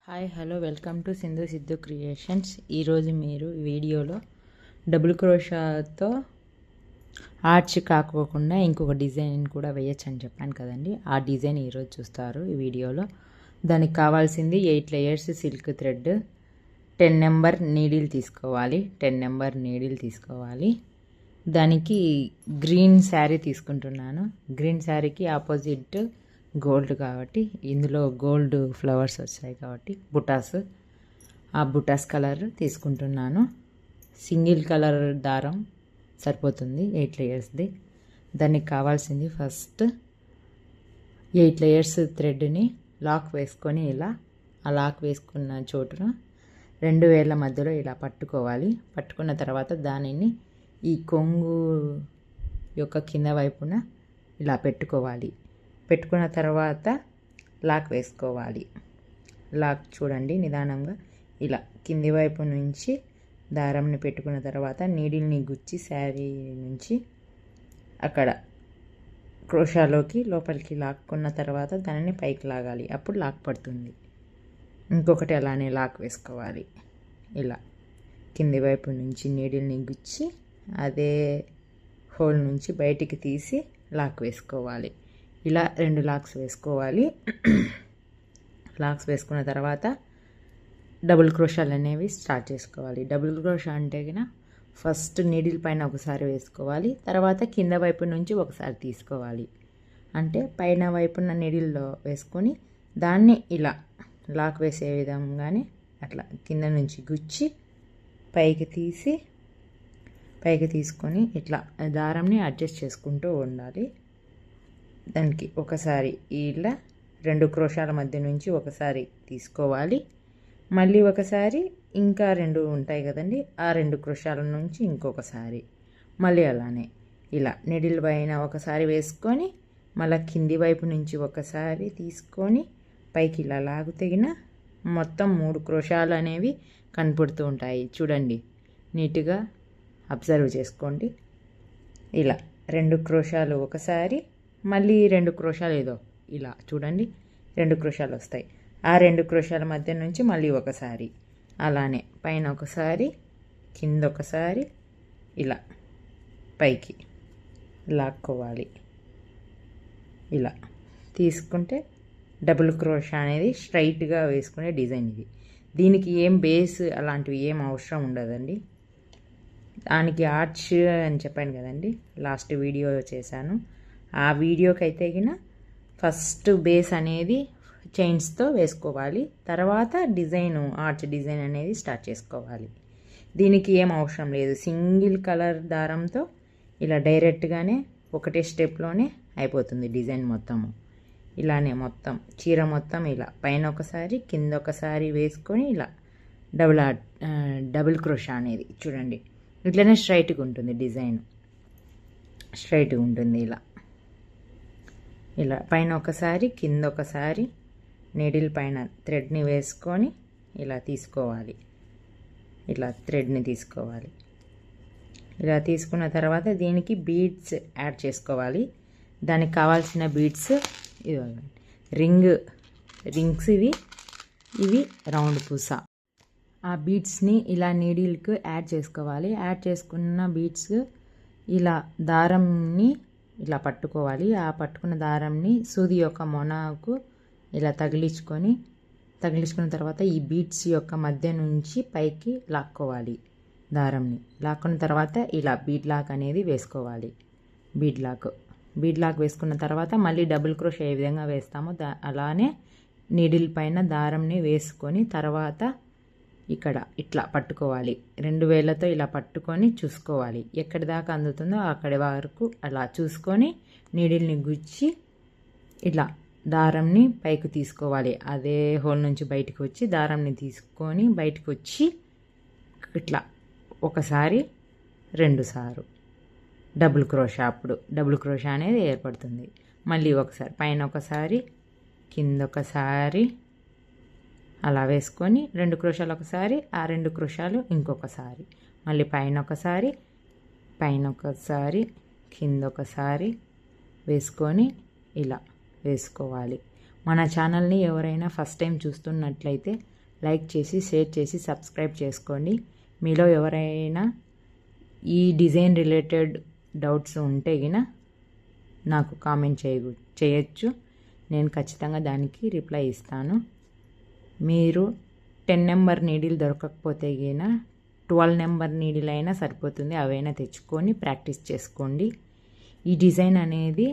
Hi hello welcome to Sindhu Siddhu creations. ఈరోజు మీరు వీడియోలో డబుల్ క్రోషాతో ఆర్చ్ కాకోకుండా ఇంకొక డిజైన్ కూడా వేయచ్చు అని చెప్పాను కదండి. ఆ డిజైన్ ఈరోజు చూస్తారు ఈ వీడియోలో. దానికి కావాల్సింది 8 layers silk thread, 10 number needle తీసుకోవాలి. 10 నెంబర్ నీడిల్ తీసుకోవాలి. దానికి గ్రీన్ శారీ తీసుకుంటున్నాను. గ్రీన్ శారీకి ఆపోజిట్ గోల్డ్ కాబట్టి ఇందులో గోల్డ్ ఫ్లవర్స్ వచ్చాయి కాబట్టి ఆ బుటాస్ కలర్ తీసుకుంటున్నాను. సింగిల్ కలర్ దారం సరిపోతుంది 8 లేయర్స్ది. దానికి కావాల్సింది ఫస్ట్ 8 లేయర్స్ థ్రెడ్ని లాక్ వేసుకొని ఇలా ఆ లాక్ వేసుకున్న చోటున 2 వేళ్ళ మధ్యలో ఇలా పట్టుకోవాలి. పట్టుకున్న తర్వాత దానిని ఈ కొంగు యొక్క కింద వైపున ఇలా పెట్టుకోవాలి. పెట్టుకున్న తర్వాత లాక్ వేసుకోవాలి. లాక్ చూడండి నిదానంగా ఇలా కింది వైపు నుంచి దారంని పెట్టుకున్న తర్వాత నీడిల్ని గుచ్చి శారీ నుంచి అక్కడ క్రోషాలోకి లోపలికి లాక్కున్న తర్వాత దానిని పైకి లాగాలి. అప్పుడు లాక్ పడుతుంది. ఇంకొకటి అలానే లాక్ వేసుకోవాలి. ఇలా కింది వైపు నుంచి నీడిల్ని గుచ్చి అదే హోల్ నుంచి బయటికి తీసి లాక్ వేసుకోవాలి. ఇలా 2 లాక్స్ వేసుకోవాలి. లాక్స్ వేసుకున్న తర్వాత డబుల్ క్రోషాలు అనేవి స్టార్ట్ చేసుకోవాలి. డబుల్ క్రోషా అంటే కన్నా ఫస్ట్ నీడిల్ పైన ఒకసారి వేసుకోవాలి. తర్వాత కింద వైపు నుంచి ఒకసారి తీసుకోవాలి. అంటే పైన వైపున నీడిల్లో వేసుకొని దాన్ని ఇలా లాక్ వేసే విధంగానే అట్లా కింద నుంచి గుచ్చి పైకి తీసుకొని ఇట్లా దారంని అడ్జస్ట్ చేసుకుంటూ ఉండాలి. దానికి ఒకసారి ఇలా 2 క్రోషాల మధ్య నుంచి ఒకసారి తీసుకోవాలి. మళ్ళీ ఒకసారి ఇంకా 2 ఉంటాయి కదండి, ఆ 2 క్రోషాల నుంచి ఇంకొకసారి మళ్ళీ అలానే ఇలా నీడిల్ పైన ఒకసారి వేసుకొని మళ్ళీ కింది వైపు నుంచి ఒకసారి తీసుకొని పైకి ఇలా లాగు తెగిన మొత్తం 3 క్రోషాలు అనేవి కనపడుతూ ఉంటాయి. చూడండి, నీట్గా అబ్జర్వ్ చేసుకోండి. ఇలా 2 క్రోషాలు ఒకసారి మళ్ళీ 2 క్రోషాలు ఏదో ఇలా చూడండి 2 క్రోషాలు వస్తాయి. ఆ 2 క్రోషాల మధ్య నుంచి మళ్ళీ ఒకసారి అలానే పైన ఒకసారి కింద ఒకసారి ఇలా పైకి లాక్కోవాలి. ఇలా తీసుకుంటే డబుల్ క్రోషా అనేది స్ట్రైట్గా వేసుకునే డిజైన్ ఇది. దీనికి ఏం బేస్ అలాంటివి ఏం అవసరం ఉండదండి. దానికి ఆర్చ్ అని చెప్పాను కదండి, లాస్ట్ వీడియో చేశాను. ఆ వీడియోకి అయితే గిన ఫస్ట్ బేస్ అనేది చైన్స్తో వేసుకోవాలి. తర్వాత ఆర్చ్ డిజైన్ అనేది స్టార్ట్ చేసుకోవాలి. దీనికి ఏం అవసరం లేదు. సింగిల్ కలర్ దారంతో ఇలా డైరెక్ట్గానే ఒకటే స్టెప్లోనే అయిపోతుంది డిజైన్ మొత్తము. ఇలానే మొత్తం చీర మొత్తం ఇలా పైన ఒకసారి కింద ఒకసారి వేసుకొని ఇలా డబుల్ క్రోషా అనేది చూడండి ఇట్లనే స్ట్రైట్గా ఉంటుంది. డిజైన్ స్ట్రైట్గా ఉంటుంది. ఇలా పైన ఒకసారి కింద ఒకసారి నీడిల్ పైన థ్రెడ్ని వేసుకొని ఇలా తీసుకోవాలి. ఇలా థ్రెడ్ని తీసుకోవాలి. ఇలా తీసుకున్న తర్వాత దీనికి బీడ్స్ యాడ్ చేసుకోవాలి. దానికి కావాల్సిన బీడ్స్ రింగ్స్ ఇవి రౌండ్ పూస. ఆ బీడ్స్ని ఇలా నీడిల్కి యాడ్ చేసుకోవాలి. యాడ్ చేసుకున్న బీడ్స్ ఇలా దారంని ఇలా పట్టుకోవాలి. ఆ పట్టుకున్న దారంని సూది యొక్క మొనకు ఇలా తగిలించుకున్న తర్వాత ఈ బీడ్స్ యొక్క మధ్య నుంచి పైకి లాక్కోవాలి. దారంని లాక్కున్న తర్వాత ఇలా బీడ్ లాక్ అనేది వేసుకోవాలి. బీడ్ లాక్ వేసుకున్న తర్వాత మళ్ళీ డబుల్ క్రోషా ఏ విధంగా వేస్తామో అలానే నీడిల్ పైన దారంని వేసుకొని తర్వాత ఇక్కడ ఇట్లా పట్టుకోవాలి. 2 వేళ్ళతో ఇలా పట్టుకొని చూసుకోవాలి. ఎక్కడి దాకా అందుతుందో అక్కడి వరకు అలా చూసుకొని నీడిల్ని గుచ్చి ఇలా దారంని పైకి తీసుకోవాలి. అదే హోల్ నుంచి బయటకు వచ్చి దారంని తీసుకొని బయటకు వచ్చి ఇట్లా ఒకసారి 2 సార్లు డబుల్ క్రోషా. అప్పుడు డబుల్ క్రోషా అనేది ఏర్పడుతుంది. మళ్ళీ ఒకసారి పైన ఒకసారి కింద ఒకసారి అలా వేసుకొని 2 క్రోషాలు ఒకసారి, ఆ 2 క్రోషాలు ఇంకొకసారి, మళ్ళీ పైన ఒకసారి కింద ఒకసారి వేసుకొని ఇలా వేసుకోవాలి. మన ఛానల్ని ఎవరైనా ఫస్ట్ టైం చూస్తున్నట్లయితే లైక్ చేసి షేర్ చేసి సబ్స్క్రైబ్ చేసుకోండి. మీలో ఎవరైనా ఈ డిజైన్ రిలేటెడ్ డౌట్స్ ఉంటే గిన నాకు కామెంట్ చేయొచ్చు. నేను ఖచ్చితంగా దానికి రిప్లై ఇస్తాను. మీరు 10 నెంబర్ నీడిల్ దొరకకపోతే గిన 12 నెంబర్ నీడిల్ అయినా సరిపోతుంది. అవైనా తెచ్చుకొని ప్రాక్టీస్ చేసుకోండి. ఈ డిజైన్ అనేది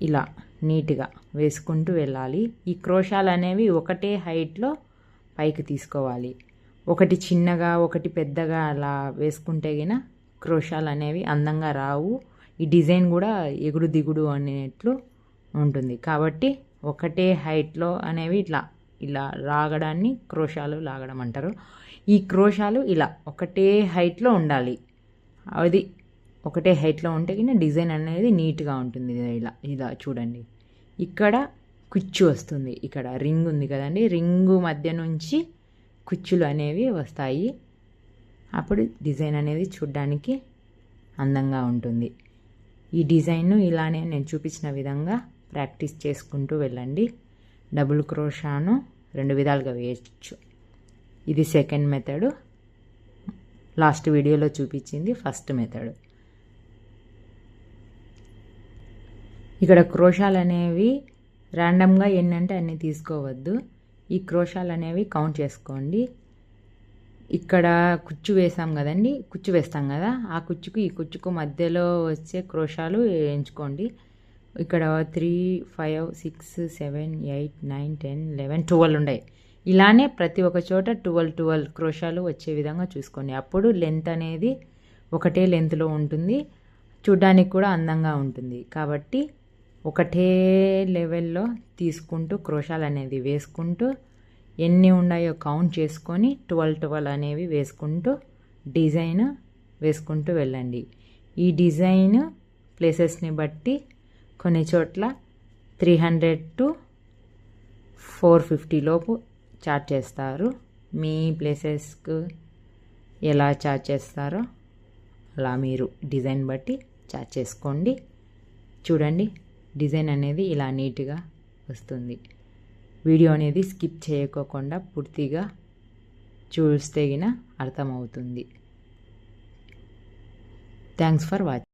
ఇలా నీట్గా వేసుకుంటూ వెళ్ళాలి. ఈ క్రోషాలు అనేవి ఒకటే హైట్లో పైకి తీసుకోవాలి. ఒకటి చిన్నగా ఒకటి పెద్దగా అలా వేసుకుంటే గిన క్రోషాలు అనేవి అందంగా రావు. ఈ డిజైన్ కూడా ఎగుడు దిగుడు అనేట్లు ఉంటుంది. కాబట్టి ఒకటే హైట్లో అనేవి ఇలా లాగడాన్ని క్రోషాలు లాగడం అంటారు. ఈ క్రోషాలు ఇలా ఒకటే హైట్లో ఉండాలి. అది ఒకటే హైట్లో ఉంటే కింద డిజైన్ అనేది నీట్గా ఉంటుంది. ఇలా చూడండి, ఇక్కడ కుచ్చు వస్తుంది. ఇక్కడ రింగ్ ఉంది కదండి, రింగు మధ్య నుంచి కుచ్చులు అనేవి వస్తాయి. అప్పుడు డిజైన్ అనేది చూడ్డానికి అందంగా ఉంటుంది. ఈ డిజైన్ను ఇలానే నేను చూపించిన విధంగా ప్రాక్టీస్ చేసుకుంటూ వెళ్ళండి. డబుల్ క్రోషాను 2 విధాలుగా వేయచ్చు. ఇది సెకండ్ మెథడ్, లాస్ట్ వీడియోలో చూపించింది ఫస్ట్ మెథడ్. ఇక్కడ క్రోషాలు అనేవి ర్యాండమ్గా ఎన్నంటే అన్నీ తీసుకోవద్దు. ఈ క్రోషాలు అనేవి కౌంట్ చేసుకోండి. ఇక్కడ కుచ్చు వేసాం కదండి, కుచ్చు వేస్తాం కదా, ఆ కుచ్చుకు ఈ కుచ్చుకు మధ్యలో వచ్చే క్రోషాలు ఎంచుకోండి. ఇక్కడ 3, 5, 6, 7, 8, 9, 10, 11, 12 ఉన్నాయి. ఇలానే ప్రతి ఒక్క చోట 12 క్రోషాలు వచ్చే విధంగా చూసుకోండి. అప్పుడు లెంత్ అనేది ఒకటే లెంత్లో ఉంటుంది, చూడ్డానికి కూడా అందంగా ఉంటుంది. కాబట్టి ఒకటే లెవెల్లో తీసుకుంటూ క్రోషాలు అనేది వేసుకుంటూ ఎన్ని ఉన్నాయో కౌంట్ చేసుకొని 12 అనేవి వేసుకుంటూ డిజైన్ వేసుకుంటూ వెళ్ళండి. ఈ డిజైన్ ప్లేసెస్ని బట్టి కొన్ని చోట్ల 300 to 450 లోపు చార్జ్ చేస్తారు. మీ ప్లేసెస్కు ఎలా చార్జ్ చేస్తారో అలా మీరు డిజైన్ బట్టి చార్జ్ చేసుకోండి. చూడండి, డిజైన్ అనేది ఇలా నీట్గా వస్తుంది. వీడియో అనేది స్కిప్ చేయకోకుండా పూర్తిగా చూస్తే గిన అర్థమవుతుంది. Thanks for watching.